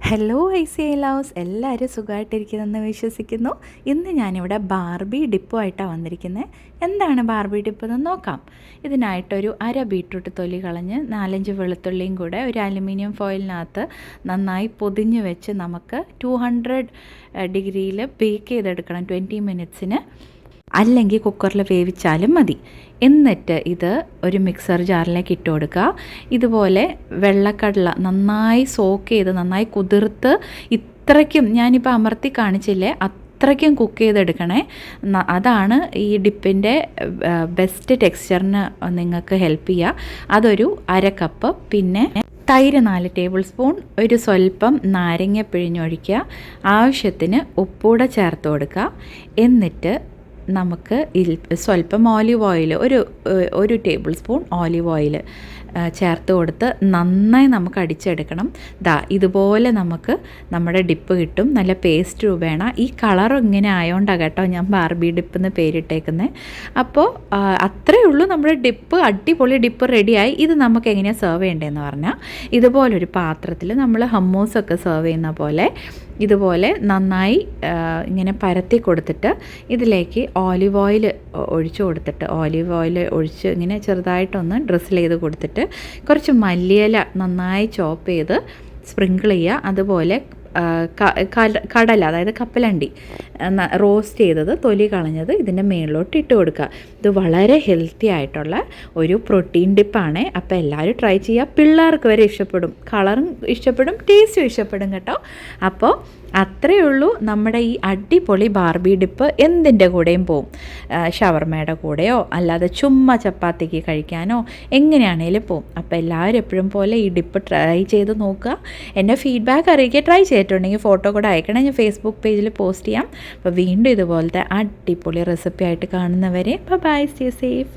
Hello I loves, എല്ലാവരും സുഖമായിട്ടിരിക്കുന്നതെന്ന് വിശ്വസിക്കുന്നു. ഇന്ന് ഞാനിവിടെ ബാർബി ഡിപ്പുമായിട്ടാണ് വന്നിരിക്കുന്നത്. എന്താണ് ബാർബി ഡിപ്പ് എന്ന് നോക്കാം. ഇതിനായിട്ടൊരു ബീട്രൂട്ട് തൊലി കളഞ്ഞ് 4-5 വെളുത്തുള്ളിയും കൂടെ ഒരു അലുമിനിയം ഫോയിലിനകത്ത് നന്നായി പൊതിഞ്ഞ് വെച്ച് നമുക്ക് 200 ഡിഗ്രിയിൽ ബേക്ക് ചെയ്തെടുക്കണം 20 മിനിറ്റ്സിന്. അല്ലെങ്കിൽ കുക്കറിൽ വേവിച്ചാലും മതി. എന്നിട്ട് ഇത് ഒരു മിക്സർ ജാറിലേക്ക് ഇട്ട് കൊടുക്കുക. ഇതുപോലെ വെള്ളക്കടല നന്നായി സോക്ക് ചെയ്ത് നന്നായി കുതിർത്ത്, ഇത്രയ്ക്കും ഞാനിപ്പോൾ അമർത്തി കാണിച്ചില്ലേ, അത്രയ്ക്കും കുക്ക് ചെയ്തെടുക്കണേ. അതാണ് ഈ ഡിപ്പിൻ്റെ ബെസ്റ്റ് ടെക്സ്ചറിന് നിങ്ങൾക്ക് ഹെൽപ്പ് ചെയ്യുക. അതൊരു 1/2 കപ്പ്. പിന്നെ തൈര് 4 ടേബിൾ സ്പൂൺ, ഒരു സ്വല്പം നാരങ്ങ പിഴിഞ്ഞൊഴിക്കുക, ആവശ്യത്തിന് ഉപ്പൂടെ ചേർത്ത് കൊടുക്കുക. എന്നിട്ട് നമുക്ക് സ്വല്പം ഓലിവ് ഓയിൽ, ഒരു ടേബിൾ സ്പൂൺ ഓലിവ് ഓയിൽ ചേർത്ത് കൊടുത്ത് നന്നായി നമുക്ക് അടിച്ചെടുക്കണം. ഇതുപോലെ നമുക്ക് നമ്മുടെ ഡിപ്പ് കിട്ടും, നല്ല പേസ്റ്റ് രൂപേണ. ഈ കളർ ഇങ്ങനെ ആയതുകൊണ്ടാണ് കേട്ടോ ഞാൻ ബാർബി ഡിപ്പ് എന്ന് പേരിട്ടേക്കുന്നത്. അപ്പോൾ അത്രയേ ഉള്ളൂ, നമ്മുടെ ഡിപ്പ്, അടിപൊളി ഡിപ്പ് റെഡിയായി. ഇത് നമുക്ക് എങ്ങനെയാണ് സെർവ് ചെയ്യേണ്ടതെന്ന് പറഞ്ഞാൽ, ഇതുപോലൊരു പാത്രത്തിൽ നമ്മൾ ഹമ്മൂസൊക്കെ സെർവ് ചെയ്യുന്ന പോലെ ഇതുപോലെ നന്നായി ഇങ്ങനെ പരത്തി കൊടുത്തിട്ട് ഇതിലേക്ക് ഓലിവ് ഓയിൽ ഒഴിച്ച് ഇങ്ങനെ ചെറുതായിട്ടൊന്ന് ഡ്രിസിൽ ചെയ്ത് കൊടുത്തിട്ട് കുറച്ച് മല്ലിയില നന്നായി ചോപ്പ് ചെയ്ത് സ്പ്രിങ്കിൾ ചെയ്യുക. അതുപോലെ കടല, അതായത് കപ്പലണ്ടി റോസ്റ്റ് ചെയ്തത്, തൊലി കളഞ്ഞത് ഇതിൻ്റെ മേളിലോട്ട് ഇട്ട് കൊടുക്കുക. ഇത് വളരെ ഹെൽത്തി ആയിട്ടുള്ള ഒരു പ്രോട്ടീൻ ഡിപ്പാണ്. അപ്പോൾ എല്ലാവരും ട്രൈ ചെയ്യുക. പിള്ളേർക്ക് വരെ ഇഷ്ടപ്പെടും, കളറും ഇഷ്ടപ്പെടും, ടേസ്റ്റും ഇഷ്ടപ്പെടും കേട്ടോ. അപ്പോൾ അത്രയേ ഉള്ളൂ, നമ്മുടെ ഈ അടിപൊളി ബാർബി ഡിപ്പ് എന്തിൻ്റെ കൂടെയും പോവും. ഷവർമയുടെ കൂടെയോ അല്ലാതെ ചുമ്മാ ചപ്പാത്തിക്ക് കഴിക്കാനോ എങ്ങനെയാണേലും പോവും. അപ്പോൾ എല്ലാവരും എപ്പോഴും പോലെ ഈ ഡിപ്പ് ട്രൈ ചെയ്ത് നോക്കുക. എൻ്റെ ഫീഡ്ബാക്ക് അറിയിക്കുക. ട്രൈ ചെയ്തിട്ടുണ്ടെങ്കിൽ ഫോട്ടോ കൂടെ അയക്കണം, ഞാൻ ഫേസ്ബുക്ക് പേജിൽ പോസ്റ്റ് ചെയ്യാം. അപ്പോൾ വീണ്ടും ഇതുപോലത്തെ അടിപൊളി റെസിപ്പി ആയിട്ട് കാണുന്നവരെ ബൈ, സ്റ്റേ സേഫ്.